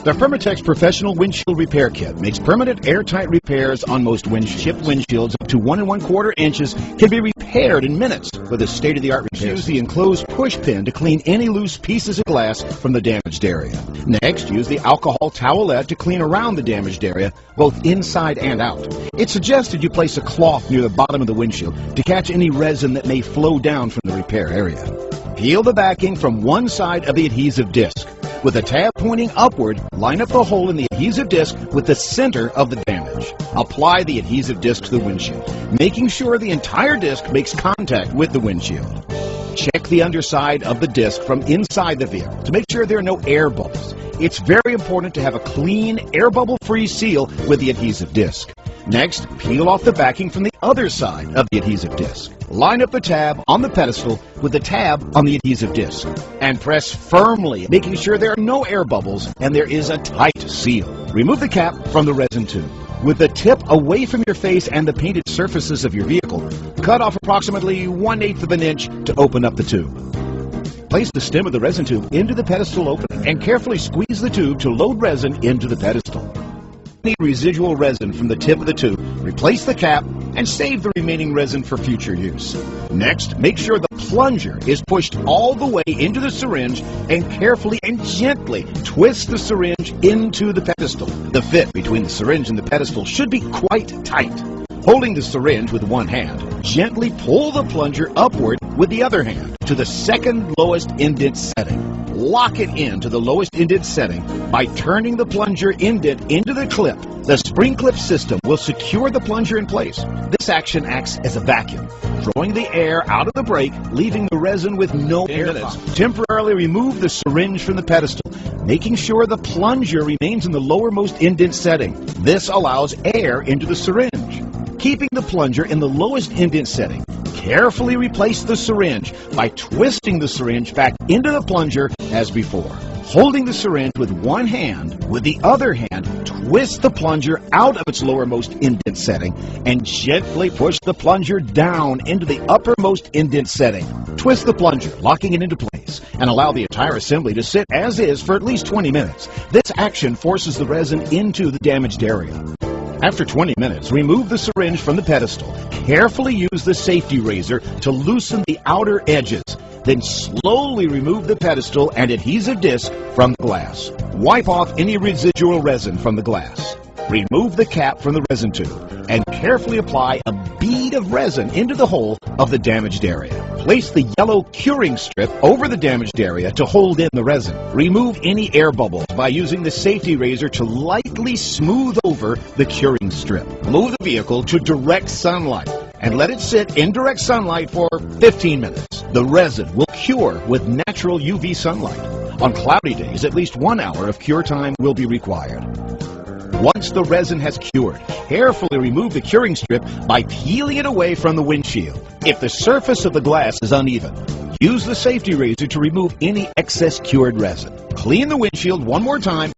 The Permatex Professional Windshield Repair Kit makes permanent airtight repairs on most shipped windshields up to 1 1/4 inches can be repaired in minutes with a state-of-the-art repair. Use the enclosed push pin to clean any loose pieces of glass from the damaged area. Next, use the alcohol towelette to clean around the damaged area, both inside and out. It's suggested you place a cloth near the bottom of the windshield to catch any resin that may flow down from the repair area. Peel the backing from one side of the adhesive disc. With the tab pointing upward, line up the hole in the adhesive disc with the center of the damage. Apply the adhesive disc to the windshield, making sure the entire disc makes contact with the windshield. Check the underside of the disc from inside the vehicle to make sure there are no air bubbles. It's very important to have a clean, air bubble-free seal with the adhesive disc. Next, peel off the backing from the other side of the adhesive disc. Line up the tab on the pedestal with the tab on the adhesive disc and press firmly, making sure there are no air bubbles and there is a tight seal. Remove the cap from the resin tube. With the tip away from your face and the painted surfaces of your vehicle, cut off approximately 1/8 of an inch to open up the tube. Place the stem of the resin tube into the pedestal opening and carefully squeeze the tube to load resin into the pedestal. Any residual resin from the tip of the tube, replace the cap and save the remaining resin for future use. Next, make sure the plunger is pushed all the way into the syringe and carefully and gently twist the syringe into the pedestal. The fit between the syringe and the pedestal should be quite tight. Holding the syringe with one hand, gently pull the plunger upward with the other hand to the second lowest indent setting. Lock it into the lowest indent setting by turning the plunger indent into the clip. The spring clip system will secure the plunger in place. This action acts as a vacuum, drawing the air out of the brake, leaving the resin with no air. Temporarily remove the syringe from the pedestal, making sure the plunger remains in the lowermost indent setting. This allows air into the syringe. Keeping the plunger in the lowest indent setting, carefully replace the syringe by twisting the syringe back into the plunger as before. Holding the syringe with one hand, with the other hand, twist the plunger out of its lowermost indent setting and gently push the plunger down into the uppermost indent setting. Twist the plunger, locking it into place, and allow the entire assembly to sit as is for at least 20 minutes. This action forces the resin into the damaged area. After 20 minutes, remove the syringe from the pedestal. Carefully use the safety razor to loosen the outer edges. Then slowly remove the pedestal and adhesive disc from the glass. Wipe off any residual resin from the glass. Remove the cap from the resin tube and carefully apply a bead of resin into the hole of the damaged area. Place the yellow curing strip over the damaged area to hold in the resin. Remove any air bubbles by using the safety razor to lightly smooth over the curing strip. Move the vehicle to direct sunlight and let it sit in direct sunlight for 15 minutes. The resin will cure with natural UV sunlight. On cloudy days, at least 1 hour of cure time will be required. Once the resin has cured, carefully remove the curing strip by peeling it away from the windshield. If the surface of the glass is uneven, use the safety razor to remove any excess cured resin. Clean the windshield one more time